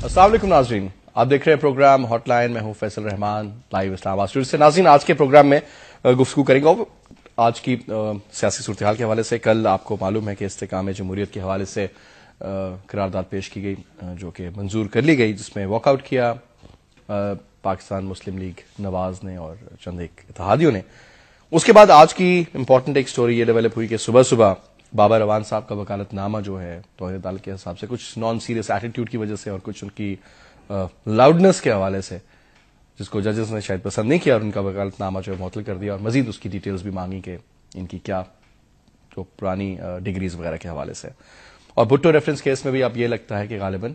السلام علیکم ناظرین، آپ دیکھ رہے ہیں پروگرام ہاٹ لائن. میں ہوں فیصل رحمان، لائیو اسلام آباد اسٹوڈیو سے. ناظرین، آج کے پروگرام میں گفتگو کریں گے آج کی سیاسی صورتحال کے حوالے سے. کل آپ کو معلوم ہے کہ استحکام جمہوریت کے حوالے سے قرارداد پیش کی گئی جو کہ منظور کر لی گئی، جس میں واک آؤٹ کیا پاکستان مسلم لیگ نواز نے اور چند ایک اتحادیوں نے. اس کے بعد آج کی امپورٹنٹ ایک سٹوری یہ ڈیولپ ہوئی کہ صبح صبح بابا روان صاحب کا وکالت نامہ جو ہے توحید عدالت کے حساب سے کچھ نان سیریس ایٹیٹیوڈ کی وجہ سے اور کچھ ان کی لاؤڈنس کے حوالے سے، جس کو ججز نے شاید پسند نہیں کیا، اور ان کا وکالت نامہ جو ہے معطل کر دیا اور مزید اس کی ڈیٹیلز بھی مانگی کہ ان کی کیا جو پرانی ڈگریز وغیرہ کے حوالے سے. اور بھٹو ریفرنس کیس میں بھی اب یہ لگتا ہے کہ غالباً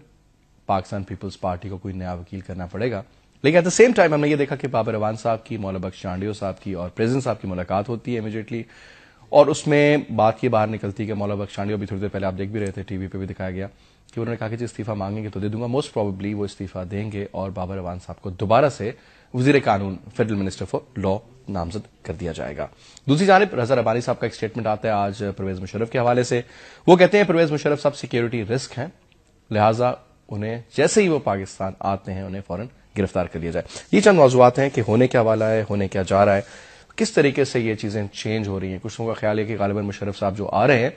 پاکستان پیپلز پارٹی کو کوئی نیا وکیل کرنا پڑے گا. لیکن ایٹ دا سیم ٹائم ہم نے یہ دیکھا کہ بابا روان صاحب کی، مولا بخش چانڈیو صاحب کی اور پریزیڈنٹ صاحب کی ملاقات ہوتی ہے امیڈیٹلی، اور اس میں بات یہ باہر نکلتی کہ مولا بخش چانڈیو بھی تھوڑی دیر پہلے آپ دیکھ بھی رہے تھے، ٹی وی پہ بھی دکھایا گیا کہ انہوں نے کہا کہ جی استعفیٰ مانگیں گے تو دے دوں گا. موسٹ پروبیبلی وہ استعفیٰ دیں گے اور بابا روان صاحب کو دوبارہ سے وزیر قانون فیڈرل منسٹر فار لا نامزد کر دیا جائے گا. دوسری جانب رضا ربانی صاحب کا ایک اسٹیٹمنٹ آتا ہے آج پرویز مشرف کے حوالے سے. وہ کہتے ہیں پرویز مشرف صاحب سیکیورٹی رسک ہیں، لہٰذا انہیں جیسے ہی وہ پاکستان آتے ہیں انہیں فوراً گرفتار کر لیا جائے. یہ چند موضوعات ہیں کہ ہونے کیا والا ہے، ہونے کیا جا رہا ہے، کس طریقے سے یہ چیزیں چینج ہو رہی ہیں. کچھ لوگوں کا خیال ہے کہ غالباً مشرف صاحب جو آ رہے ہیں،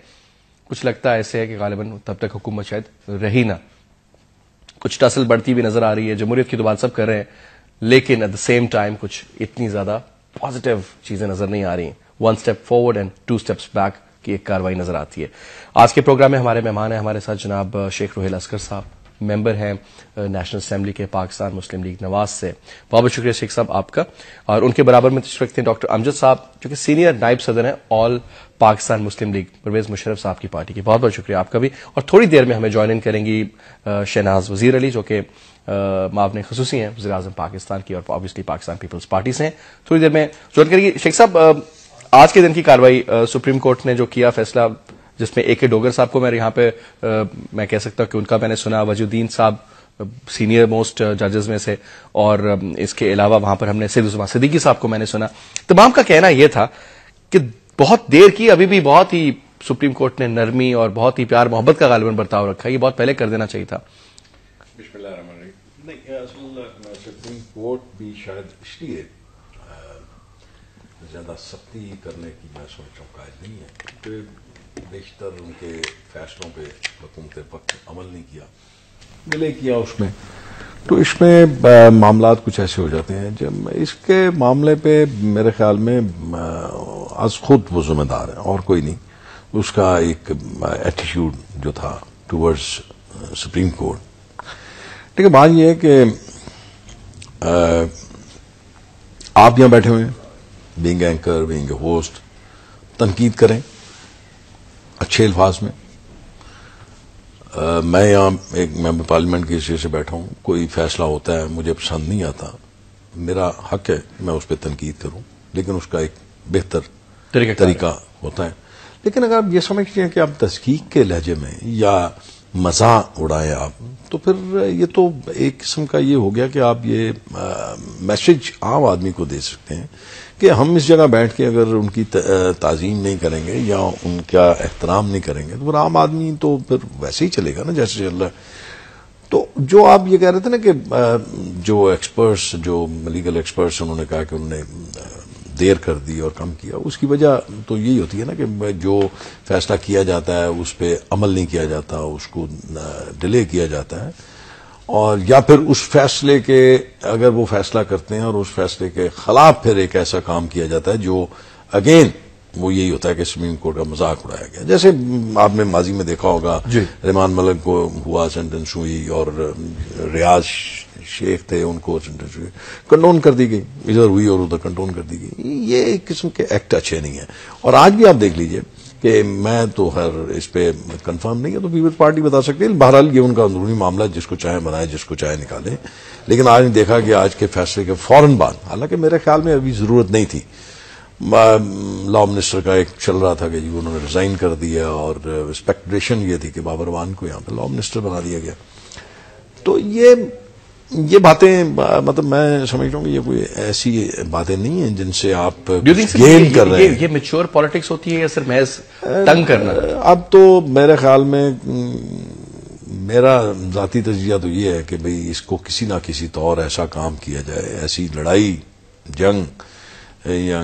کچھ لگتا ہے ایسے ہے کہ غالباً تب تک حکومت شاید رہی نہ. کچھ ٹسل بڑھتی بھی نظر آ رہی ہے، جمہوریت کی تو بات سب کر رہے ہیں، لیکن ایٹ دا سیم ٹائم کچھ اتنی زیادہ پازیٹیو چیزیں نظر نہیں آ رہی ہیں. 1 step forward and 2 steps back کی ایک کاروائی نظر آتی ہے. آج کے پروگرام میں ہمارے مہمان ہیں ہمارے ساتھ جناب شیخ روہیل اصغر صاحب، ممبر ہیں نیشنل اسمبلی کے پاکستان مسلم لیگ نواز سے. بہت بہت شکریہ شیخ صاحب آپ کا. اور ان کے برابر میں تشریف رکھتے ہیں ڈاکٹر امجد صاحب جو کہ سینئر نائب صدر ہیں آل پاکستان مسلم لیگ پرویز مشرف صاحب کی پارٹی کی. بہت بہت شکریہ آپ کا بھی. اور تھوڑی دیر میں ہمیں جوائن ان کریں گی شہناز وزیر علی جو کہ معاون خصوصی ہیں وزیر اعظم پاکستان کی اور آبویسلی پاکستان پیپلز پارٹی سے ہیں. تھوڑی دیر میں جوائن کریں گی. شیخ صاحب، آج کے دن کی کاروائی سپریم کورٹ نے جو کیا فیصلہ، جس میں اے کے ڈوگر صاحب کو میں یہاں پہ میں کہہ سکتا ہوں کہ ان کا میں نے سنا، وجہ الدین صاحب سینئر موسٹ ججز میں سے، اور اس کے علاوہ وہاں پر ہم نے سید عثمان صدیقی صاحب کو میں نے سنا. تمام کا کہنا یہ تھا کہ بہت دیر کی، ابھی بھی بہت ہی سپریم کورٹ نے نرمی اور بہت ہی پیار محبت کا غالباً برتاؤ رکھا ہے، یہ بہت پہلے کر دینا چاہیے تھا. بسم اللہ الرحمن الرحیم. نہیں، اصل سپریم کورٹ بھی شاید اس لیے زیادہ سختی کرنے کی میں سوچ رہا ہوں قائل نہیں ہے کہ بیشتر ان کے فیصلوں پہ حکومت وقت عمل نہیں کیا، ڈیلے کیا اس میں، تو اس میں معاملات کچھ ایسے ہو جاتے ہیں. جب اس کے معاملے پہ میرے خیال میں از خود وہ ذمہ دار ہے اور کوئی نہیں. اس کا ایک ایٹیٹیوڈ جو تھا ٹورڈز سپریم کورٹ. ٹھیک ہے، بات یہ ہے کہ آپ یہاں بیٹھے ہوئے ہیں، being anchor, being a host, تنقید کریں اچھے الفاظ میں. میں یہاں ایک ممبر پارلیمنٹ کی حیثیت سے بیٹھا ہوں، کوئی فیصلہ ہوتا ہے مجھے پسند نہیں آتا، میرا حق ہے میں اس پہ تنقید کروں، لیکن اس کا ایک بہتر طریقہ ہوتا ہے. لیکن اگر آپ یہ سمجھتے ہیں کہ آپ تحقیق کے لہجے میں یا مزاح اڑائیں آپ، تو پھر یہ تو ایک قسم کا یہ ہو گیا کہ آپ یہ میسج عام آدمی کو دے سکتے ہیں کہ ہم اس جگہ بیٹھ کے اگر ان کی تعظیم نہیں کریں گے یا ان کا احترام نہیں کریں گے تو پھر عام آدمی تو پھر ویسے ہی چلے گا نا جیسے چل رہا ہے. تو جو آپ یہ کہہ رہے تھے نا کہ جو ایکسپرٹس، جو لیگل ایکسپرٹس، انہوں نے کہا کہ انہوں نے دیر کر دی اور کم کیا، اس کی وجہ تو یہی ہوتی ہے نا کہ جو فیصلہ کیا جاتا ہے اس پہ عمل نہیں کیا جاتا، اس کو ڈیلے کیا جاتا ہے. اور یا پھر اس فیصلے کے اگر وہ فیصلہ کرتے ہیں اور اس فیصلے کے خلاف پھر ایک ایسا کام کیا جاتا ہے جو اگین وہ یہی ہوتا ہے کہ سپریم کورٹ کا مذاق اڑایا گیا. جیسے آپ نے ماضی میں دیکھا ہوگا ریمان ملک کو ہوا سینٹنس ہوئی اور ریاض شیخ تھے ان کو سینٹنس ہوئی، کنڈون کر دی گئی، ادھر ہوئی اور ادھر کنڈون کر دی گئی. یہ ایک قسم کے ایکٹ اچھے نہیں ہیں. اور آج بھی آپ دیکھ لیجئے کہ میں تو خیر اس پہ کنفرم نہیں ہے تو پیپلز پارٹی بتا سکتی ہے، بہرحال یہ ان کا اندرونی معاملہ، جس کو چاہے بنائے جس کو چاہے نکالے. لیکن آج نے دیکھا کہ آج کے فیصلے کے فوراً بعد، حالانکہ میرے خیال میں ابھی ضرورت نہیں تھی، لا منسٹر کا ایک چل رہا تھا کہ جی انہوں نے ریزائن کر دیا اور اسپیکٹیشن یہ تھی کہ بابا روان کو یہاں پہ لا منسٹر بنا دیا گیا. تو یہ باتیں مطلب میں سمجھ رہا ہوں کہ یہ کوئی ایسی باتیں نہیں ہیں جن سے آپ گین کر رہے ہیں. یہ میچور پالیٹکس ہوتی ہے یا صرف محض تنگ کرنا؟ اب تو میرے خیال میں میرا ذاتی تجزیہ تو یہ ہے کہ بھئی اس کو کسی نہ کسی طور ایسا کام کیا جائے، ایسی لڑائی جنگ یا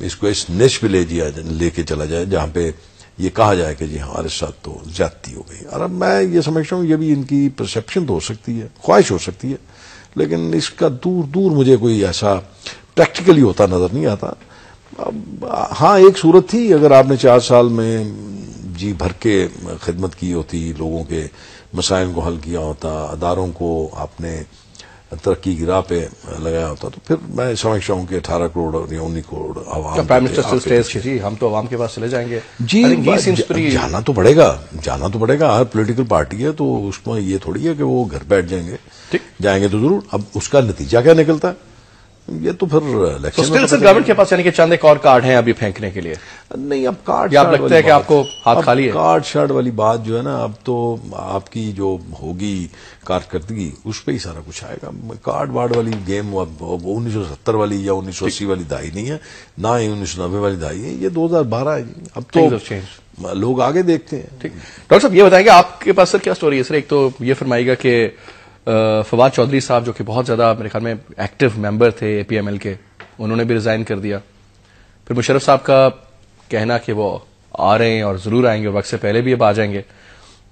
اس کو اس نش پہ لے کے چلا جائے جہاں پہ یہ کہا جائے کہ جی ہمارے ساتھ تو زیادتی ہو گئی. اور اب میں یہ سمجھتا ہوں یہ بھی ان کی پرسپشن تو ہو سکتی ہے، خواہش ہو سکتی ہے، لیکن اس کا دور دور مجھے کوئی ایسا پریکٹیکلی ہوتا نظر نہیں آتا. ہاں ایک صورت تھی، اگر آپ نے 4 سال میں جی بھر کے خدمت کی ہوتی، لوگوں کے مسائل کو حل کیا ہوتا، اداروں کو آپ نے ترقی کی راہ پہ لگایا ہوتا، تو پھر میں سمجھتا ہوں کہ 18 کروڑ یا 19 کروڑ عوام پرائم منسٹر جی ہم تو عوام کے پاس چلے جائیں گے. جی جانا تو پڑے گا، ہر پولیٹیکل پارٹی ہے تو اس میں یہ تھوڑی ہے کہ وہ گھر بیٹھ جائیں گے. جائیں گے تو ضرور. اب اس کا نتیجہ کیا نکلتا ہے یہ تو پھر الیکشن گورنمنٹ کے پاس یعنی کہ چند ایک اور کارڈ ہیں ابھی پھینکنے کے لیے. نہیں اب کارڈ آپ لگتا ہے کہ آپ کو ہاتھ خالی ہے؟ کارڈ شارڈ والی بات جو ہے نا، اب تو آپ کی جو ہوگی کارکردگی اس پہ ہی سارا کچھ آئے گا. کارڈ وارڈ والی گیم اب 1970 والی یا 1980 والی دہائی نہیں ہے، نہ ہی 1990 والی دہائی ہے، یہ 2012 ہے. اب تو لوگ آگے دیکھتے ہیں. ٹھیک ڈاکٹر صاحب یہ بتائیں گے آپ کے پاس سر کیا سٹوری ہے سر؟ ایک تو یہ فرمائیے گا کہ فواد چودھری صاحب جو کہ بہت زیادہ میرے خیال میں ایکٹیو ممبر تھے اے پی ایم ایل کے، انہوں نے بھی ریزائن کر دیا. پھر مشرف صاحب کا کہنا کہ وہ آ رہے ہیں اور ضرور آئیں گے اور وقت سے پہلے بھی اب آ جائیں گے.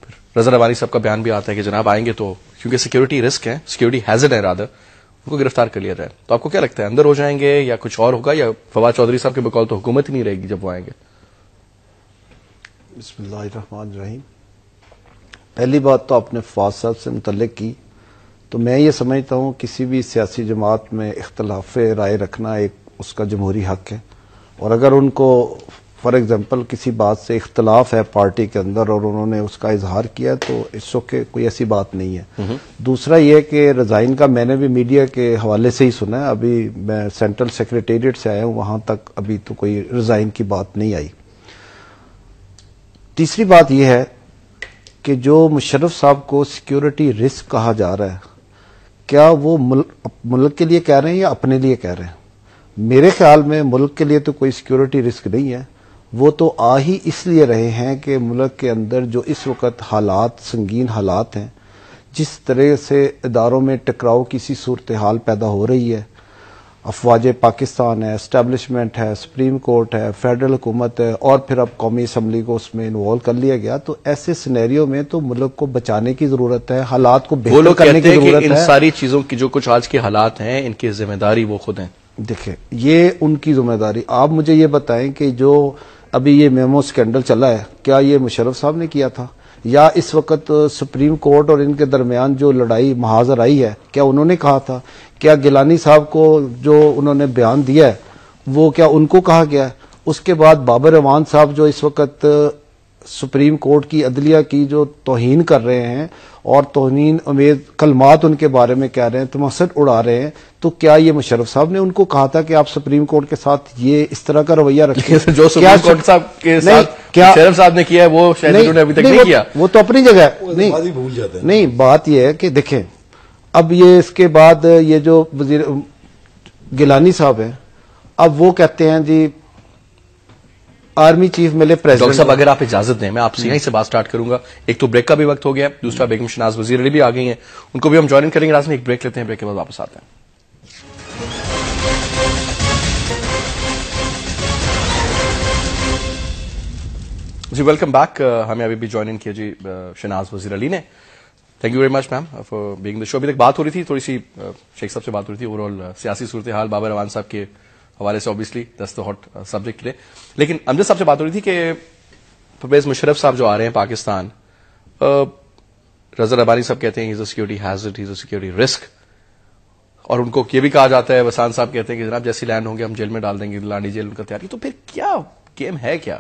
پھر رضا ربانی صاحب کا بیان بھی آتا ہے کہ جناب آئیں گے تو کیونکہ سیکیورٹی رسک ہے، سیکیورٹی ہیزرڈ ہے رادر، ان کو گرفتار کر لیا جائے. تو آپ کو کیا لگتا ہے اندر ہو جائیں گے یا کچھ اور ہوگا، یا فواد چودھری صاحب کے بقول تو حکومت ہی نہیں رہے گی جب وہ آئیں گے؟ بسم اللہ الرحمن الرحیم. پہلی بات تو آپ نے فواد صاحب سے متعلق کی، تو میں یہ سمجھتا ہوں کسی بھی سیاسی جماعت میں اختلاف رائے رکھنا ایک اس کا جمہوری حق ہے، اور اگر ان کو فار ایگزامپل کسی بات سے اختلاف ہے پارٹی کے اندر اور انہوں نے اس کا اظہار کیا تو اس وقت کوئی ایسی بات نہیں ہے. دوسرا یہ کہ ریزائن کا میں نے بھی میڈیا کے حوالے سے ہی سنا ہے، ابھی میں سینٹرل سیکریٹریٹ سے آیا ہوں، وہاں تک ابھی تو کوئی ریزائن کی بات نہیں آئی. تیسری بات یہ ہے کہ جو مشرف صاحب کو سیکیورٹی رسک کہا جا رہا ہے، کیا وہ ملک کے لیے کہہ رہے ہیں یا اپنے لیے کہہ رہے ہیں؟ میرے خیال میں ملک کے لیے تو کوئی سیکیورٹی رسک نہیں ہے. وہ تو آ ہی اس لیے رہے ہیں کہ ملک کے اندر جو اس وقت حالات سنگین حالات ہیں، جس طرح سے اداروں میں ٹکراؤ کی سی صورتحال پیدا ہو رہی ہے، افواج پاکستان ہے، اسٹیبلشمنٹ ہے، سپریم کورٹ ہے، فیڈرل حکومت ہے، اور پھر اب قومی اسمبلی کو اس میں انوالو کر لیا گیا، تو ایسے سینیریو میں تو ملک کو بچانے کی ضرورت ہے، حالات کو بہتر کرنے کی ضرورت ہے. ان ساری چیزوں کی جو کچھ آج کے حالات ہیں ان کی ذمہ داری وہ خود ہیں. دیکھیں یہ ان کی ذمہ داری. آپ مجھے یہ بتائیں کہ جو ابھی یہ میمو سکینڈل چلا ہے، کیا یہ مشرف صاحب نے کیا تھا؟ یا اس وقت سپریم کورٹ اور ان کے درمیان جو لڑائی محاذر آئی ہے، کیا انہوں نے کہا تھا؟ کیا گیلانی صاحب کو جو انہوں نے بیان دیا ہے وہ کیا ان کو کہا گیا ہے؟ اس کے بعد بابر اعوان صاحب جو اس وقت سپریم کورٹ کی عدلیہ کی جو توہین کر رہے ہیں اور توہین امید کلمات ان کے بارے میں کہہ رہے ہیں، تمسخر اڑا رہے ہیں، تو کیا یہ مشرف صاحب نے ان کو کہا تھا کہ آپ سپریم کورٹ کے ساتھ یہ اس طرح کا رویہ رکھیں؟ جو سپریم کورٹ صاحب کے ساتھ مشرف صاحب نے کیا ہے وہ شاید انہوں نے ابھی تک نہیں کیا. وہ تو اپنی جگہ ہے. نہیں بات یہ ہے کہ دیکھیں اب یہ اس کے بعد یہ جو وزیر گیلانی صاحب ہیں، اب وہ کہتے ہیں جی آرمی چیف ملے پریزیڈنٹ. ڈاکٹر صاحب اگر آپ اجازت دیں میں آپ سے یہیں سے بات سٹارٹ کروں گا. ایک تو بریک کا بھی وقت ہو گیا ہے، دوسرا بیگم شناز وزیر علی بھی آ گئی ہیں، ان کو بھی ہم جوائن کریں گے. لازمی ایک بریک لیتے ہیں، بریک کے بعد واپس آتے ہیں. جی ویلکم بیک. ہمیں ابھی بھی جوائن ان کیا جی شناز وزیر علی نے. Thank you very much ma'am for being the show. ابھی تک بات ہو رہی تھی تھوڑی سی شیخ صاحب سے بات ہو رہی تھی اوور آل سیاسی صورتحال بابر اعوان صاحب کے حوالے سے، obviously that's the hot subject today. لیکن امجد صاحب سے بات ہو رہی تھی کہ پرویز مشرف صاحب جو آ رہے ہیں پاکستان، رضا ربانی صاحب کہتے ہیں he's a security hazard, he's a security risk، اور ان کو یہ بھی کہا جاتا ہے، وسان صاحب کہتے ہیں کہ جناب جیسی لینڈ ہوں گے ہم جیل میں ڈال دیں گے، لانڈی جیل ان کا تیاری. تو پھر کیا گیم ہے کیا؟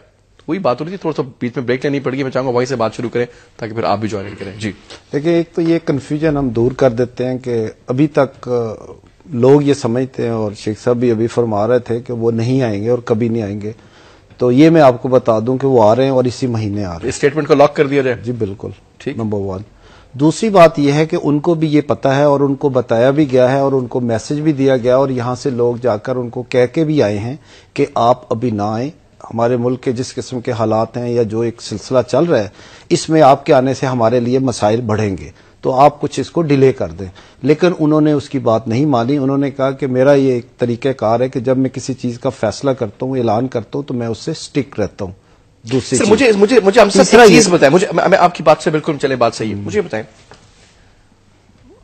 وہی بات ہو رہی تھی، تھوڑا سا بیچ میں بریک لینی پڑ گی. میں چاہوں گا وہیں سے بات شروع کریں تاکہ پھر آپ بھی جوائن کریں. جی دیکھیں ایک تو یہ کنفیوژن ہم دور کر دیتے ہیں کہ ابھی تک لوگ یہ سمجھتے ہیں، اور شیخ صاحب بھی ابھی فرما رہے تھے کہ وہ نہیں آئیں گے اور کبھی نہیں آئیں گے. تو یہ میں آپ کو بتا دوں کہ وہ آ رہے ہیں اور اسی مہینے آ رہے ہیں. اسٹیٹمنٹ کو لاک کر دیا جائے. جی بالکل ٹھیک. نمبر 1. دوسری بات یہ ہے کہ ان کو بھی یہ پتا ہے اور ان کو بتایا بھی گیا ہے اور ان کو میسج بھی دیا گیا، اور یہاں سے لوگ جا کر ان کو کہہ کے بھی آئے ہیں کہ آپ ابھی نہ آئیں. ہمارے ملک کے جس قسم کے حالات ہیں یا جو ایک سلسلہ چل رہا ہے، اس میں آپ کے آنے سے ہمارے لیے مسائل بڑھیں گے، تو آپ کچھ اس کو ڈیلے کر دیں. لیکن انہوں نے اس کی بات نہیں مانی. انہوں نے کہا کہ میرا یہ ایک طریقہ کار ہے کہ جب میں کسی چیز کا فیصلہ کرتا ہوں، اعلان کرتا ہوں، تو میں اس سے سٹک رہتا ہوں. دوسری چیز مجھے ہم سب ایک چیز بتائیں، میں آپ کی بات سے بالکل چلے، بات صحیح ہے. مجھے بتائیں،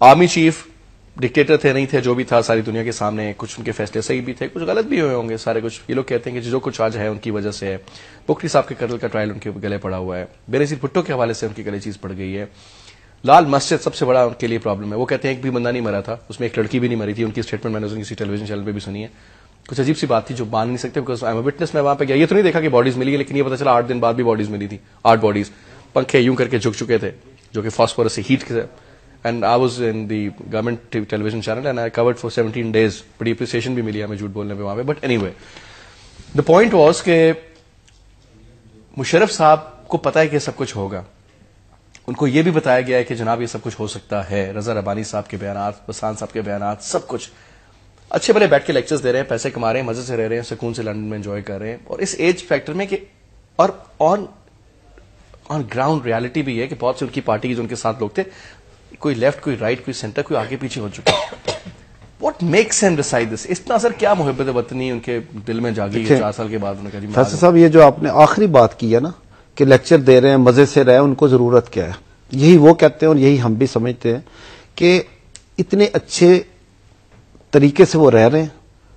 آرمی چیف ڈکٹیٹر تھے نہیں تھے، جو بھی تھا ساری دنیا کے سامنے، کچھ ان کے فیصلے صحیح بھی تھے، کچھ غلط بھی ہوئے ہوں گے سارے. کچھ یہ لوگ کہتے ہیں کہ جو کچھ آج ہے ان کی وجہ سے ہے. بخاری صاحب کے قتل کا ٹرائل ان کے گلے پڑا ہوا ہے. بینظیر بھٹو کے حوالے سے ان کے گلے چیز پڑ گئی ہے. لال مسجد سب سے بڑا ان کے لیے پرابلم ہے. وہ کہتے ہیں ایک بھی بندہ نہیں مرا تھا، اس میں ایک لڑکی بھی نہیں مری تھی. ان کی اسٹیٹمنٹ میں نے کسی ٹیلی ویژن چینل پہ بھی سنی ہے. کچھ عجیب سی بات تھی جو مان نہیں سکتے، because I am a witness. میں وہاں پہ گیا، یہ تو نہیں دیکھا کہ باڈیز ملی ہے، لیکن یہ پتا چلا 8 دن بعد بھی باڈیز ملی تھی. 8 باڈیز، پنکھے یوں کر کے جھک چکے تھے جو کہ فاسفورس سے ہیٹ کے. And I was in the government television channel and I covered for 17 days. بڑی اپریسیشن بھی ملی ہمیں جھوٹ بولنے پہ وہاں پہ. But anyway the point was کہ مشرف صاحب کو پتا ہے کہ سب کچھ ہوگا. ان کو یہ بھی بتایا گیا ہے کہ جناب یہ سب کچھ ہو سکتا ہے. رضا ربانی صاحب کے بیانات، بسان صاحب کے بیانات، سب کچھ اچھے بھلے بیٹھ کے لیکچرز دے رہے ہیں، پیسے کما رہے ہیں، مزے سے رہ رہے ہیں، سکون سے لندن میں انجوائے کر رہے ہیں. اور اس ایج فیکٹر میں کہ اور آن گراؤنڈ ریالٹی بھی ہے کہ بہت سے ان کی پارٹی کے جو ان کے ساتھ لوگ تھے، کوئی لیفٹ، کوئی رائٹ، کوئی سینٹر، کوئی آگے پیچھے ہو چکا. واٹ میکس ہیم ڈیسائیڈ دس؟ اتنا اثر کیا محبت وطنی ان کے دل میں جاگی ہے 4 سال کے بعد؟ انہوں نے کہا فیصل صاحب، یہ جو آپ نے آخری بات کی ہے نا کہ لیکچر دے رہے ہیں، مزے سے رہے، ان کو ضرورت کیا ہے؟ یہی وہ کہتے ہیں اور یہی ہم بھی سمجھتے ہیں کہ اتنے اچھے طریقے سے وہ رہ رہے ہیں،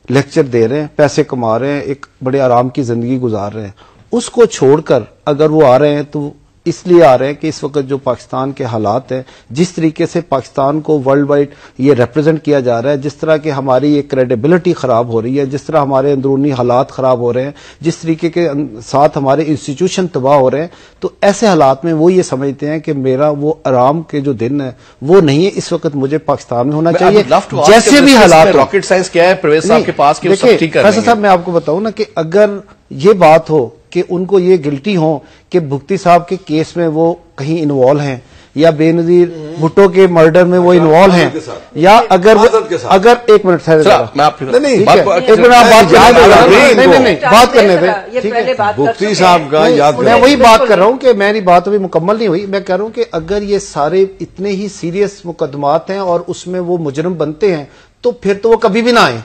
لیکچر دے رہے ہیں، پیسے کما رہے ہیں، ایک بڑے آرام کی زندگی گزار رہے ہیں. اس کو چھوڑ کر اگر وہ آ رہے ہیں تو اس لیے آ رہے ہیں کہ اس وقت جو پاکستان کے حالات ہیں، جس طریقے سے پاکستان کو ورلڈ وائڈ یہ ریپرزینٹ کیا جا رہا ہے، جس طرح کہ ہماری یہ کریڈیبلٹی خراب ہو رہی ہے، جس طرح ہمارے اندرونی حالات خراب ہو رہے ہیں، جس طریقے کے ساتھ ہمارے انسٹیٹیوشن تباہ ہو رہے ہیں، تو ایسے حالات میں وہ یہ سمجھتے ہیں کہ میرا وہ آرام کے جو دن ہے وہ نہیں ہے. اس وقت مجھے پاکستان میں ہونا چاہیے جیسے بھی حالات. راکٹ سائنس کیا ہے پرویز صاحب کے پاس کہ وہ سب ٹھیک کر رہے ہیں. فیصل صاحب، میں آپ کو بتاؤں نا کہ اگر یہ بات ہو کہ ان کو یہ گلٹی ہو کہ بھگتی صاحب کے کیس میں وہ کہیں انوالو ہیں یا بے نظیر بھٹو کے مرڈر میں وہ انوالو ہیں، یا اگر ایک منٹ بات کرنے دیں، بھگتی صاحب کا یاد میں وہی بات کر رہا ہوں کہ میری بات ابھی مکمل نہیں ہوئی. میں کہہ رہا ہوں کہ اگر یہ سارے اتنے ہی سیریس مقدمات ہیں اور اس میں وہ مجرم بنتے ہیں تو پھر تو وہ کبھی بھی نہ آئیں.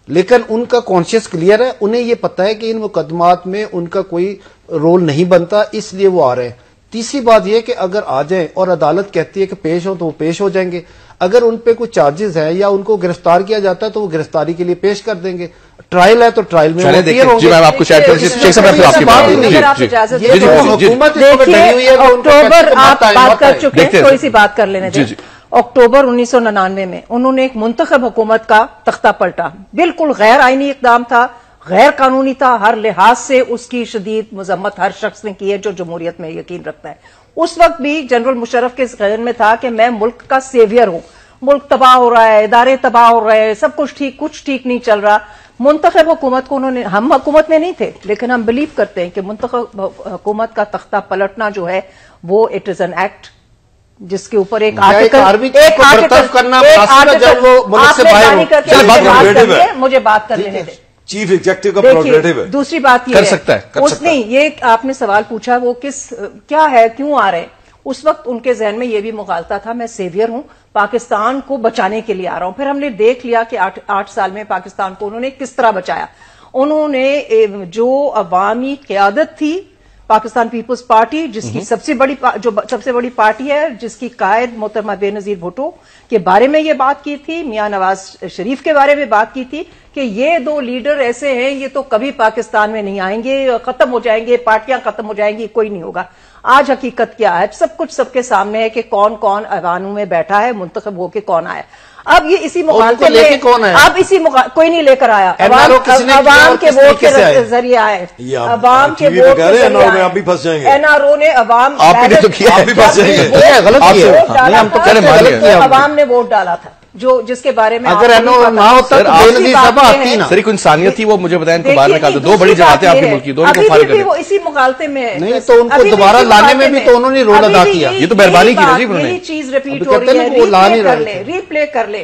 لیکن ان کا کانشیس کلیئر ہے، انہیں یہ پتا ہے کہ ان مقدمات میں ان کا کوئی رول نہیں بنتا، اس لیے وہ آ رہے ہیں. تیسری بات یہ کہ اگر آ جائیں اور عدالت کہتی ہے کہ پیش ہو تو وہ پیش ہو جائیں گے. اگر ان پہ کوئی چارجز ہیں یا ان کو گرفتار کیا جاتا ہے تو وہ گرفتاری کے لیے پیش کر دیں گے. ٹرائل ہے تو ٹرائل میں بات کر لینے دیں. اکتوبر 1999 میں انہوں نے ایک منتخب حکومت کا تختہ پلٹا. بالکل غیر آئینی اقدام تھا، غیر قانونی تھا، ہر لحاظ سے اس کی شدید مذمت ہر شخص نے کی ہے جو جمہوریت میں یقین رکھتا ہے. اس وقت بھی جنرل مشرف کے ذہن میں تھا کہ میں ملک کا سیویئر ہوں، ملک تباہ ہو رہا ہے، ادارے تباہ ہو رہے ہیں، سب کچھ ٹھیک نہیں چل رہا. منتخب حکومت کو انہوں نے، ہم حکومت میں نہیں تھے لیکن ہم بلیو کرتے ہیں کہ منتخب حکومت کا تختہ پلٹنا جو ہے وہ اٹ از این ایکٹ جس کے اوپر ایک مجھے بات کر لینے دیں. چیف ایگزیکٹو کا پروگریٹو ہے. دوسری بات یہ ہے اس نہیں، یہ آپ نے سوال پوچھا وہ کیا ہے، کیوں آ رہے ہیں. اس وقت ان کے ذہن میں یہ بھی مغالطہ تھا میں سیویئر ہوں، پاکستان کو بچانے کے لیے آ رہا ہوں. پھر ہم نے دیکھ لیا کہ 8 سال میں پاکستان کو انہوں نے کس طرح بچایا. انہوں نے جو عوامی قیادت تھی پاکستان پیپلز پارٹی، جس کی سب سے بڑی پارٹی ہے، جس کی قائد محترمہ بے نظیر بھٹو کے بارے میں یہ بات کی تھی، میاں نواز شریف کے بارے میں بات کی تھی کہ یہ 2 لیڈر ایسے ہیں یہ تو کبھی پاکستان میں نہیں آئیں گے، ختم ہو جائیں گے، پارٹیاں ختم ہو جائیں گی، کوئی نہیں ہوگا. آج حقیقت کیا ہے؟ سب کچھ سب کے سامنے ہے کہ کون کون ایوانوں میں بیٹھا ہے، منتخب ہو کے کون آیا. اب یہ اسی مغالطے میں اب کوئی نہیں لے کر آیا، عوام کے ووٹ کے ذریعے آئے، عوام کے ووٹ کے ذریعے این آر او نے عوام نے ووٹ ڈالا تھا جس کے بارے میں اگر انسانیت تھی وہ مجھے بتائیں ان کو باہر نکال دو. 2 بڑی جماعتیں آپ کے ملک کی، دونوں کو فارغ کریں. وہ اسی مغالطے میں نہیں تو ان کو دوبارہ لانے میں بھی تو انہوں نے رول ادا کیا. یہ تو مہربانی کی نا جی انہوں نے. یہی چیز ریپیٹ ہو رہی ہے، ری پلے کر لے.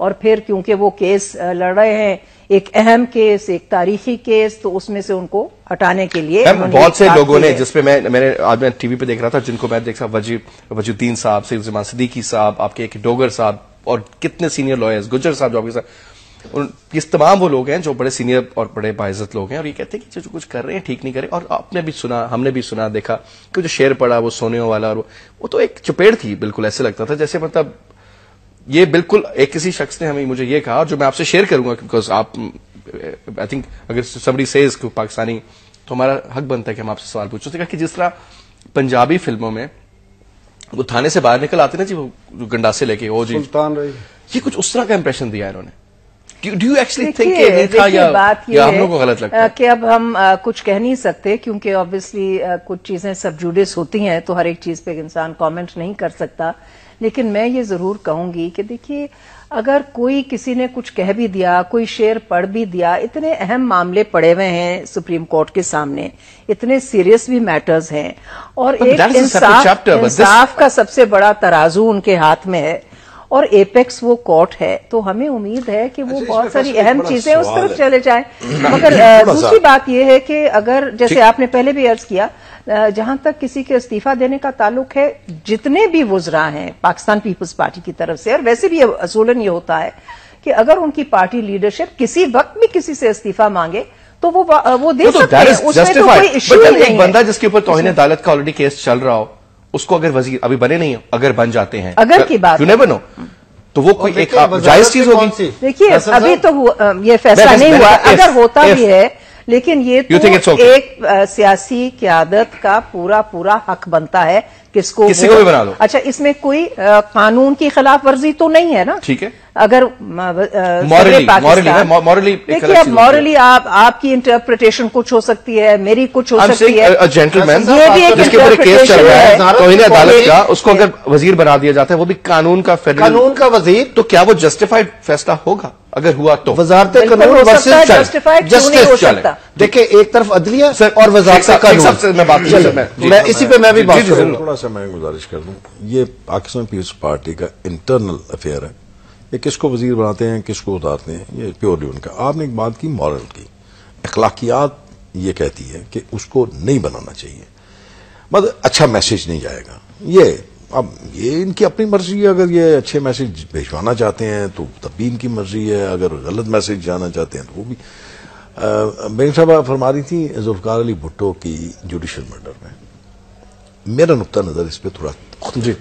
اور پھر کیونکہ وہ کیس لڑ رہے ہیں، ایک اہم کیس، ایک تاریخی کیس، تو اس میں سے ان کو ہٹانے کے لیے بہت سے لوگوں نے، جس پہ میں آج ٹی وی پہ دیکھ رہا تھا، جن کو میں دیکھ رہا، وجی الدین صاحب، سید زمان صدیقی صاحب، آپ کے ایک ڈوگر صاحب، اور کتنے سینئر لائرز، گجر صاحب جو آپ کے ساتھ، یہ تمام وہ لوگ ہیں جو بڑے سینئر اور بڑے باعزت لوگ ہیں، اور یہ کہتے ہیں کہ جو کچھ کر رہے ہیں ٹھیک نہیں کر رہے. اور آپ نے بھی سنا، ہم نے بھی سنا، دیکھا کہ جو شعر پڑا وہ سونیوں والا، اور وہ تو ایک چپیڑ تھی، بالکل ایسے لگتا تھا جیسے مطلب یہ بالکل ایک کسی شخص نے ہمیں مجھے یہ کہا، جو میں آپ سے شیئر کروں گا، بیکاز آپ آئی تھنک اگر somebody says کہ پاکستانی، تو ہمارا حق بنتا ہے کہ ہم آپ سے سوال پوچھیں. کہا کہ جس طرح پنجابی فلموں میں وہ تھانے سے باہر نکل آتے نا جی، وہ گنڈاسے لے کے، وہ جی سلطان رہی، یہ کچھ اس طرح کا امپریشن دیا انہوں نے. ڈو یو ایکچولی تھنک کہ یہ تھا یا ہم لوگوں کو غلط لگتا ہے کہ اب ہم کچھ کہہ نہیں سکتے، کیونکہ آبویسلی کچھ چیزیں سب جوڈس ہوتی ہیں، تو ہر ایک چیز پہ انسان کامنٹ نہیں کر سکتا. لیکن میں یہ ضرور کہوں گی کہ دیکھیے، اگر کوئی کسی نے کچھ کہہ بھی دیا، کوئی شعر پڑھ بھی دیا، اتنے اہم معاملے پڑے ہوئے ہیں سپریم کورٹ کے سامنے، اتنے سیریس بھی میٹرز ہیں، اور ایک انصاف کا سب سے بڑا ترازو ان کے ہاتھ میں ہے، اور ایپیکس وہ کورٹ ہے، تو ہمیں امید ہے کہ وہ بہت ساری اہم چیزیں اس طرف چلے جائیں. مگر دوسری بات یہ ہے کہ اگر جیسے آپ نے پہلے بھی عرض کیا، جہاں تک کسی کے استعفیٰ دینے کا تعلق ہے، جتنے بھی وزراء ہیں پاکستان پیپلز پارٹی کی طرف سے، اور ویسے بھی اصولاً یہ ہوتا ہے کہ اگر ان کی پارٹی لیڈرشپ کسی وقت بھی کسی سے استعفیٰ مانگے تو وہ دے سکتے ہیں، اس میں تو کوئی ایشو نہیں ہے. ایک بندہ جس کے اوپر توہین عدالت کا آلریڈی کیس چل رہا ہو، اس کو اگر وزیر ابھی بنے نہیں، اگر بن جاتے ہیں، اگر کی بات کیوں نہیں بنو، تو وہ کوئی ایک جائز چیز ہوگی. دیکھیے ابھی تو یہ فیصلہ نہیں ہوا، اگر ہوتا بھی ہے، لیکن یہ تو ایک سیاسی قیادت کا پورا حق بنتا ہے کس کو کسی کو بھی بنا دو. اچھا، اس میں کوئی قانون کی خلاف ورزی تو نہیں ہے نا؟ ٹھیک ہے، اگر مورلی دیکھیے، اب مورلی آپ کی انٹرپریٹیشن کچھ ہو سکتی ہے، میری کچھ ہو سکتی ہے. جینٹلمین جس کے اوپر کیس چل رہا ہے توہین عدالت کا، اس کو اگر وزیر بنا دیا جاتا ہے، وہ بھی قانون کا قانون کا وزیر، تو کیا وہ جسٹیفائڈ فیصلہ ہوگا اگر ہوا تو؟ وزارت قانون جسٹس چلے. دیکھیں، ایک طرف عدلیہ اور وزارت قانون، میں اسی پہ میں بھی بات کروں. تھوڑا سا میں گزارش کر دوں، یہ پاکستان پیپلز پارٹی کا انٹرنل افیئر ہے. یہ کس کو وزیر بناتے ہیں، کس کو اتارتے ہیں، یہ پیورلی ان کا. آپ نے ایک بات کی مورل کی، اخلاقیات یہ کہتی ہے کہ اس کو نہیں بنانا چاہیے، مگر اچھا میسج نہیں جائے گا. اب یہ ان کی اپنی مرضی ہے، اگر یہ اچھے میسج بھیجوانا چاہتے ہیں تو تب بھی ان کی مرضی ہے، اگر غلط میسج جانا چاہتے ہیں تو وہ بھی. بیگم صاحبہ فرما رہی تھی ذوالفقار علی بھٹو کی جوڈیشل مرڈر میں، میرا نقطہ نظر اس پہ تھوڑا جی،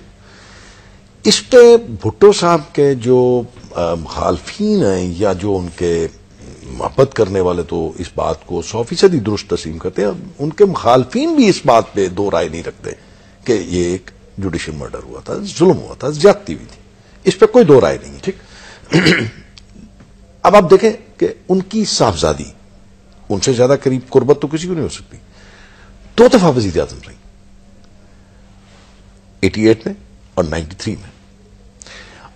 اس پہ بھٹو صاحب کے جو مخالفین ہیں یا جو ان کے محبت کرنے والے تو اس بات کو 100% درست تسلیم کرتے ہیں، ان کے مخالفین بھی اس بات پہ دو رائے نہیں رکھتے کہ یہ ایک جوڈیشل مرڈر ہوا تھا، ظلم ہوا تھا، زیادتی ہوئی تھی. اس پہ کوئی دو رائے نہیں ہے. ٹھیک، اب آپ دیکھیں کہ ان کی صاحبزادی، ان سے زیادہ قریب قربت تو کسی کو نہیں ہو سکتی، 2 دفعہ وزیر اعظم رہی، 88 میں اور 93 میں.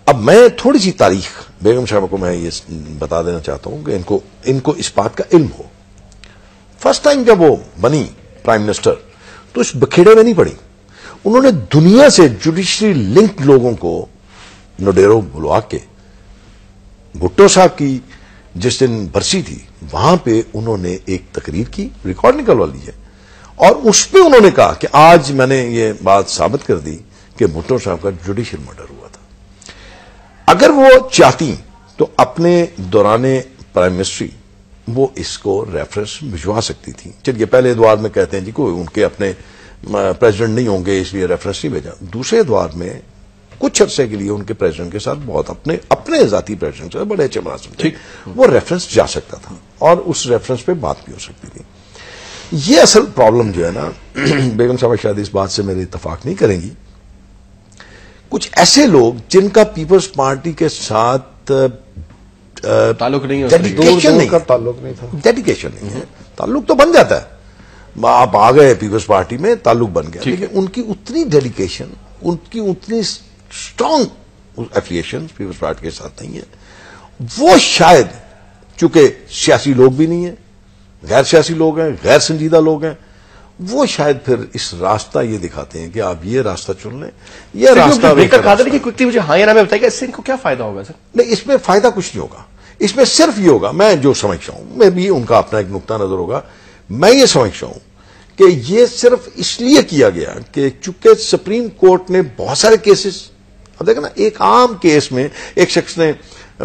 اب میں تھوڑی سی تاریخ بیگم صاحبہ کو میں یہ بتا دینا چاہتا ہوں کہ ان کو اس بات کا علم ہو. فرسٹ ٹائم جب وہ بنی پرائم منسٹر تو اس بکھیڑے میں نہیں پڑی. انہوں نے دنیا سے جوڈیشری لنک لوگوں کو نوڈیرو بلوا کے، بھٹو صاحب کی جس دن برسی تھی وہاں پہ انہوں نے ایک تقریر کی، ریکارڈ نکلوا لی ہے، اور اس پہ انہوں نے کہا کہ آج میں نے یہ بات ثابت کر دی کہ بھٹو صاحب کا جوڈیشل مرڈر ہوا تھا. اگر وہ چاہتی تو اپنے دوران پرائم منسٹری وہ اس کو ریفرنس بھجوا سکتی تھی. چلیے پہلے ادوار میں کہتے ہیں جی کوئی ان کے اپنے پریزیڈنٹ نہیں ہوں گے اس لیے ریفرنس نہیں بھیجا. دوسرے ادوار میں کچھ عرصے کے لیے ان کے پریزیڈنٹ کے ساتھ بہت اپنے ذاتی پریزیڈنٹ سے بڑے اچھے مناسب تھے، وہ ریفرنس جا سکتا تھا اور اس ریفرنس پہ بات بھی ہو سکتی تھی. یہ اصل پرابلم جو ہے نا، بیگم صاحبہ شاید اس بات سے میرے اتفاق نہیں کریں گی، کچھ ایسے لوگ جن کا پیپلز پارٹی کے ساتھ تعلق نہیں ہے، ڈیڈیکیشن نہیں ہے، تعلق تو بن جاتا ہے، آپ آ گئے پیپلز پارٹی میں تعلق بن گیا، لیکن ان کی اتنی ڈیڈیکیشن، ان کی اتنی اسٹرانگ ایفیلیشن پیپلز پارٹی کے ساتھ نہیں ہے. وہ شاید چونکہ سیاسی لوگ بھی نہیں ہیں، غیر سیاسی لوگ ہیں، غیر سنجیدہ لوگ ہیں، وہ شاید پھر اس راستہ یہ دکھاتے ہیں کہ آپ یہ راستہ چن لیں، یہ راستہ مجھے ہاں یا نہ میں بتائیے اس سے ان کو کیا فائدہ ہوگا؟ سر نہیں، اس میں فائدہ کچھ نہیں ہوگا، اس میں صرف یہ ہوگا، میں جو سمجھتا ہوں، میں بھی ان کا اپنا ایک نقطہ نظر ہوگا، میں یہ سمجھتا ہوں کہ یہ صرف اس لیے کیا گیا کہ چونکہ سپریم کورٹ نے بہت سارے کیسز، اب دیکھیں نا، ایک عام کیس میں ایک شخص نے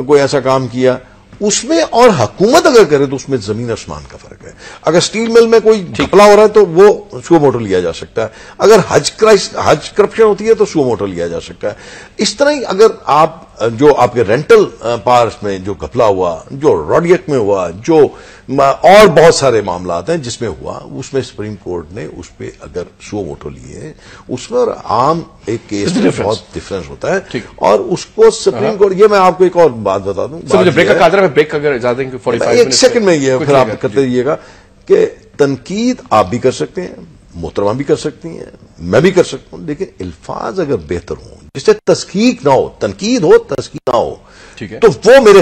کوئی ایسا کام کیا، اس میں اور حکومت اگر کرے تو اس میں زمین آسمان کا فرق ہے. اگر سٹیل مل میں کوئی گھپلا ہو رہا ہے تو وہ سو موٹو لیا جا سکتا ہے، اگر حج کرپشن ہوتی ہے تو سو موٹو لیا جا سکتا ہے. اس طرح ہی اگر آپ جو آپ کے رینٹل پارس میں جو گھپلا ہوا، جو روڈیک میں ہوا، جو اور بہت سارے معاملات ہیں جس میں ہوا، اس میں سپریم کورٹ نے اس پہ اگر سو موٹو لیے، اس میں اور عام ایک کیس میں بہت ڈفرنس ہوتا ہے. اور اس کو سپریم کورٹ، یہ میں آپ کو ایک اور بات بتا دوں، ایک سیکنڈ میں یہ پھر آپ کرتے رہیے گا کہ تنقید آپ بھی کر سکتے ہیں، محترمہ بھی کر سکتی ہیں، میں بھی کر سکتا ہوں، لیکن الفاظ اگر بہتر ہوں جس سے تسکیق نہ ہو، تنقید ہو تسکیق نہ ہو، تو وہ میرے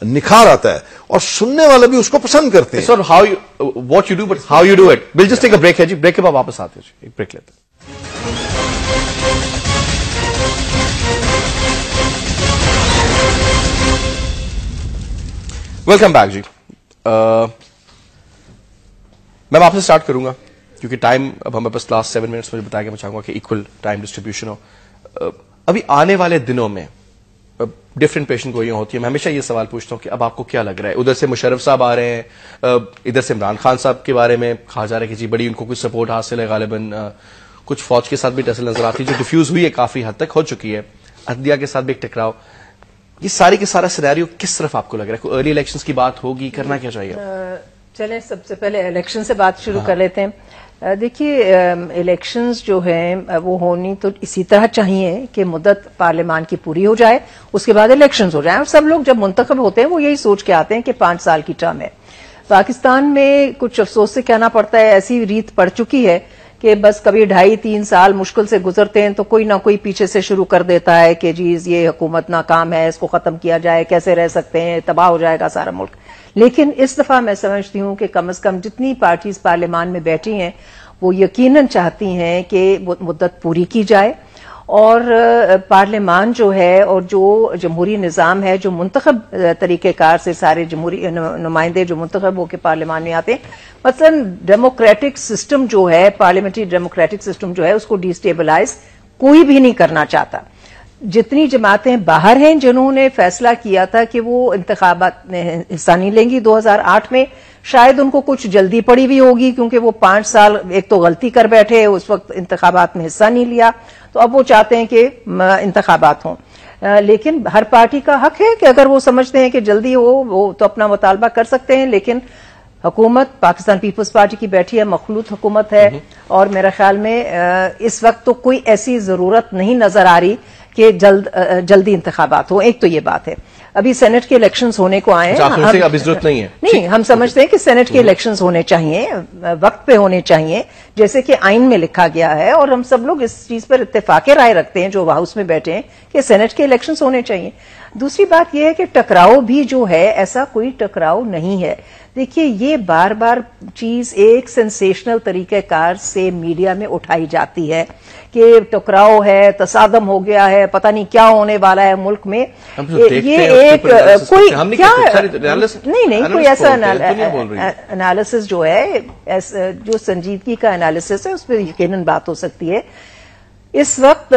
نکھار آتا ہے اور سننے والا بھی اس کو پسند کرتے ہیں. Sir what you do, but how you do it. Will just take a break ہے جی، بریک کے بعد واپس آتے ہیں جی، ایک بریک لیتے ہیں. ویلکم بیک جی. میں آپ سے اسٹارٹ کروں گا کیونکہ ٹائم اب ہمیں بس لاسٹ 7 منٹس مجھے بتایا کہ میں چاہوں گا کہ ایکول ٹائم ڈسٹریبیوشن ہو. ابھی آنے والے دنوں میں ڈفرینٹ پیشن گوئیاں ہوتی ہیں. میں ہمیشہ یہ سوال پوچھتا ہوں کہ اب آپ کو کیا لگ رہا ہے؟ ادھر سے مشرف صاحب آ رہے ہیں، ادھر سے عمران خان صاحب کے بارے میں کہا جا رہا ہے کہ جی بڑی ان کو کچھ سپورٹ حاصل ہے، غالباً کچھ فوج کے ساتھ بھی ٹسل نظر آتی ہے جو ڈیفیوز ہوئی ہے، کافی حد تک ہو چکی ہے، عدلیہ کے ساتھ بھی ایک ٹکراؤ. یہ ساری کے سارا سینیریو کس طرف آپ کو لگ رہا ہے؟ کوئی ارلی الیکشنز کی بات ہوگی، کرنا کیا چاہیے؟ چلیں سب سے پہلے الیکشن سے بات شروع کر لیتے ہیں. دیکھیے الیکشنز جو ہیں وہ ہونی تو اسی طرح چاہیے کہ مدت پارلیمان کی پوری ہو جائے، اس کے بعد الیکشنز ہو جائیں. اور سب لوگ جب منتخب ہوتے ہیں وہ یہی سوچ کے آتے ہیں کہ 5 سال کی ٹرم ہے. پاکستان میں کچھ افسوس سے کہنا پڑتا ہے، ایسی ریت پڑ چکی ہے کہ بس کبھی 2.5-3 سال مشکل سے گزرتے ہیں تو کوئی نہ کوئی پیچھے سے شروع کر دیتا ہے کہ جی یہ حکومت ناکام ہے، اس کو ختم کیا جائے، کیسے رہ سکتے ہیں، تباہ ہو جائے گا سارا ملک. لیکن اس دفعہ میں سمجھتی ہوں کہ کم از کم جتنی پارٹیز پارلیمان میں بیٹھی ہیں وہ یقیناً چاہتی ہیں کہ مدت پوری کی جائے. اور پارلیمان جو ہے اور جو جمہوری نظام ہے، جو منتخب طریقہ کار سے سارے جمہوری نمائندے جو منتخب ہو کے پارلیمان میں آتے ہیں، مثلا ڈیموکریٹک سسٹم جو ہے، پارلیمنٹری ڈیموکریٹک سسٹم جو ہے، اس کو ڈی اسٹیبلائز کوئی بھی نہیں کرنا چاہتا. جتنی جماعتیں باہر ہیں جنہوں نے فیصلہ کیا تھا کہ وہ انتخابات میں حصہ نہیں لیں گی 2008 میں، شاید ان کو کچھ جلدی پڑی ہوئی ہوگی کیونکہ وہ 5 سال ایک تو غلطی کر بیٹھے، اس وقت انتخابات میں حصہ نہیں لیا، تو اب وہ چاہتے ہیں کہ انتخابات ہوں. لیکن ہر پارٹی کا حق ہے کہ اگر وہ سمجھتے ہیں کہ جلدی ہو وہ تو اپنا مطالبہ کر سکتے ہیں. لیکن حکومت پاکستان پیپلز پارٹی کی بیٹھی ہے، مخلوط حکومت ہے، اور میرے خیال میں اس وقت تو کوئی ایسی ضرورت نہیں نظر آ رہی کہ جلدی انتخابات ہو. ایک تو یہ بات ہے. ابھی سینٹ کے الیکشنز ہونے کو آئے ہیں، ابھی ضرورت نہیں ہے. نہیں، ہم سمجھتے ہیں کہ سینٹ کے الیکشنز ہونے چاہیے، وقت پہ ہونے چاہیے جیسے کہ آئین میں لکھا گیا ہے، اور ہم سب لوگ اس چیز پر اتفاق رائے رکھتے ہیں جو ہاؤس میں بیٹھے ہیں کہ سینٹ کے الیکشنز ہونے چاہیے. دوسری بات یہ ہے کہ ٹکراؤ بھی جو ہے ایسا کوئی ٹکراؤ نہیں ہے. دیکھیے یہ بار بار چیز ایک سینسیشنل طریقہ کار سے میڈیا میں اٹھائی جاتی ہے کہ ٹکراؤ ہے، تصادم ہو گیا ہے، پتہ نہیں کیا ہونے والا ہے ملک میں. یہ ایک کوئی کیا نہیں کوئی ایسا انالیسس جو ہے، جو سنجیدگی کا انالیسس ہے، اس پہ یقیناً بات ہو سکتی ہے. اس وقت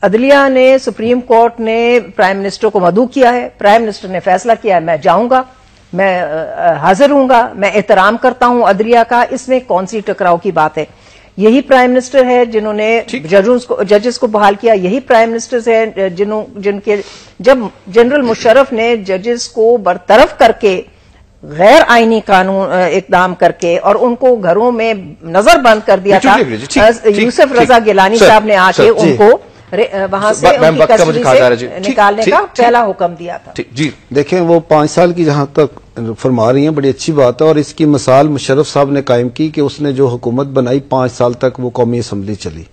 عدلیہ نے، سپریم کورٹ نے پرائم منسٹر کو مدعو کیا ہے، پرائم منسٹر نے فیصلہ کیا ہے میں جاؤں گا، میں حاضر ہوں گا، میں احترام کرتا ہوں عدلیہ کا. اس میں کون سی ٹکراؤ کی بات ہے؟ یہی پرائم منسٹر ہے جنہوں نے ججز کو بحال کیا، یہی پرائم منسٹر ہے جن کے جب جنرل مشرف نے ججز کو برطرف کر کے غیر آئینی قانون اقدام کر کے اور ان کو گھروں میں نظر بند کر دیا تھا، یوسف رضا گیلانی صاحب نے آ کے ان کو وہاں سے نکالنے کا پہلا حکم دیا تھا. جی دیکھیں، وہ 5 سال کی جہاں تک فرما رہی ہیں بڑی اچھی بات ہے، اور اس کی مثال مشرف صاحب نے قائم کی کہ اس نے جو حکومت بنائی 5 سال تک وہ قومی اسمبلی چلی.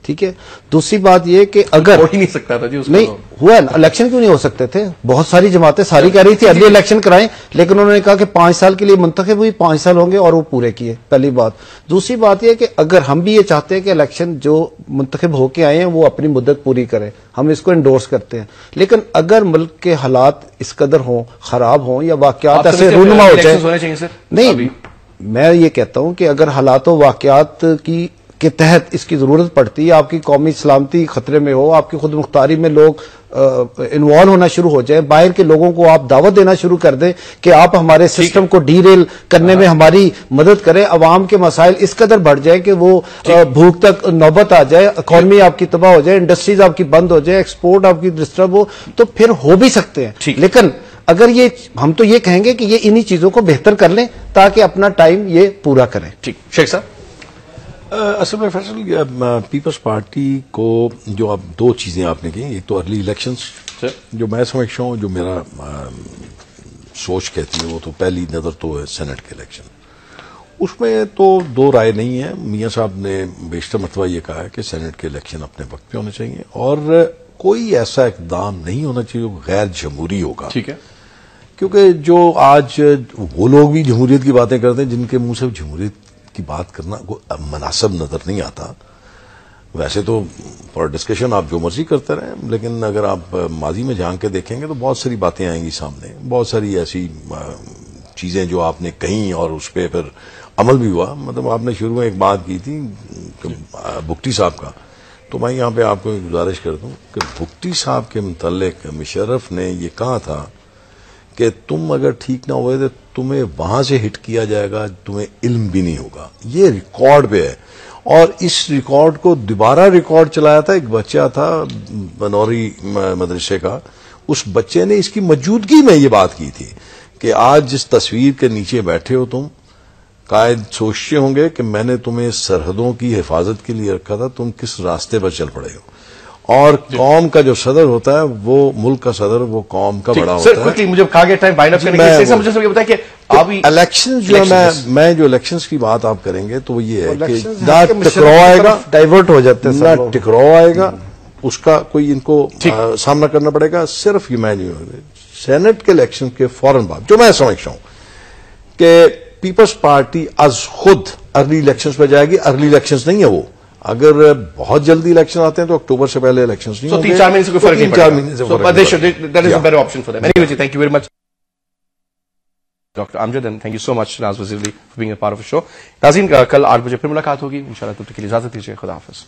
ٹھیک ہے. دوسری بات یہ کہ اگر ہو ہی نہیں سکتا تھا جی، نہیں ہوا ہے نا, الیکشن کیوں نہیں ہو سکتے تھے؟ بہت ساری جماعتیں ساری کہہ رہی تھی ارلی الیکشن کرائیں, لیکن انہوں نے کہا کہ 5 سال کے لیے منتخب ہوئی, 5 سال ہوں گے, اور وہ پورے کیے. پہلی بات. دوسری بات یہ کہ اگر ہم بھی یہ چاہتے ہیں کہ الیکشن جو منتخب ہو کے آئے ہیں وہ اپنی مدت پوری کریں, ہم اس کو انڈورس کرتے ہیں, لیکن اگر ملک کے حالات اس قدر ہوں, خراب ہوں, یا واقعات ایسے رونما ہو جائیں, نہیں میں یہ کہتا ہوں کہ اگر حالات و واقعات کے تحت اس کی ضرورت پڑتی ہے, آپ کی قومی سلامتی خطرے میں ہو, آپ کی خود مختاری میں لوگ انوالو ہونا شروع ہو جائیں, باہر کے لوگوں کو آپ دعوت دینا شروع کر دیں کہ آپ ہمارے سسٹم کو ڈی ریل کرنے میں ہماری مدد کریں, عوام کے مسائل اس قدر بڑھ جائیں کہ وہ بھوک تک نوبت آ جائے, اکانومی آپ کی تباہ ہو جائے, انڈسٹریز آپ کی بند ہو جائے, ایکسپورٹ آپ کی ڈسٹرب ہو, تو پھر ہو بھی سکتے ہیں. لیکن اگر یہ ہم تو یہ کہیں گے کہ یہ انہی چیزوں کو بہتر کر لیں تاکہ اپنا ٹائم یہ پورا کریں. ٹھیک. شیخ صاحب, اصل میں فیصل پیپلز پارٹی کو جو اب 2 چیزیں آپ نے کی, ایک تو ارلی الیکشنز جو میں سمجھتا ہوں, جو میرا سوچ کہتی ہے, وہ تو پہلی نظر تو ہے سینٹ کے الیکشن. اس میں تو 2 رائے نہیں ہے. میاں صاحب نے بیشتر مرتبہ یہ کہا ہے کہ سینٹ کے الیکشن اپنے وقت پہ ہونے چاہیے, اور کوئی ایسا اقدام نہیں ہونا چاہیے جو غیر جمہوری ہوگا. ٹھیک ہے, کیونکہ جو آج وہ لوگ بھی جمہوریت کی باتیں کرتے ہیں جن کے منہ سے جمہوریت کی بات کرنا مناسب نظر نہیں آتا. ویسے تو فار ڈسکشن آپ جو مرضی کرتے رہیں, لیکن اگر آپ ماضی میں جھانک کے دیکھیں گے تو بہت ساری باتیں آئیں گی سامنے, بہت ساری ایسی چیزیں جو آپ نے کہیں اور اس پہ پھر عمل بھی ہوا. مطلب آپ نے شروع میں ایک بات کی تھی بگٹی صاحب کا, تو میں یہاں پہ آپ کو گزارش کر دوں کہ بگٹی صاحب کے متعلق مشرف نے یہ کہا تھا کہ تم اگر ٹھیک نہ ہوئے تو تمہیں وہاں سے ہٹ کیا جائے گا, تمہیں علم بھی نہیں ہوگا. یہ ریکارڈ پہ ہے, اور اس ریکارڈ کو دوبارہ ریکارڈ چلایا تھا ایک بچہ تھا بنوری مدرسے کا. اس بچے نے اس کی موجودگی میں یہ بات کی تھی کہ آج جس تصویر کے نیچے بیٹھے ہو تم, قائد سوچتے ہوں گے کہ میں نے تمہیں سرحدوں کی حفاظت کے لیے رکھا تھا, تم کس راستے پر چل پڑے ہو. اور قوم کا جو صدر ہوتا ہے وہ ملک کا صدر, وہ قوم کا بڑا ہوتا ہے. مجھے کہا گیا ٹائم بائنڈ اپ کرنے کے لیے مجھے یہ بتایا کہ الیکشن جو میں جو الیکشنز کی بات آپ کریں گے تو وہ یہ ہے کہ نہ ٹکراؤ آئے گا, ڈائیورٹ ہو جاتے ہیں, نہ ٹکراؤ آئے گا, اس کا کوئی ان کو سامنا کرنا پڑے گا. صرف سینٹ کے الیکشن کے فوراً بعد جو میں سمجھتا ہوں کہ پیپلز پارٹی از خود ارلی الیکشنز پہ جائے گی. ارلی الیکشنز نہیں ہے وہ, اگر بہت جلدی الیکشن آتے ہیں تو اکتوبر سے پہلے الیکشنز نہیں ہوں گے. 3-4 مہینے سے کوئی فرق نہیں پڑے گا. That is a better option for them. Anyway, thank you very much, Dr. Amjad, and thank you so much, Naz Waziri, for being a part of the show. ناظرین, کل 8 بجے پھر ملاقات ہوگی انشاءاللہ. تب تک کے لیے اجازت دیجیے. خدا حافظ.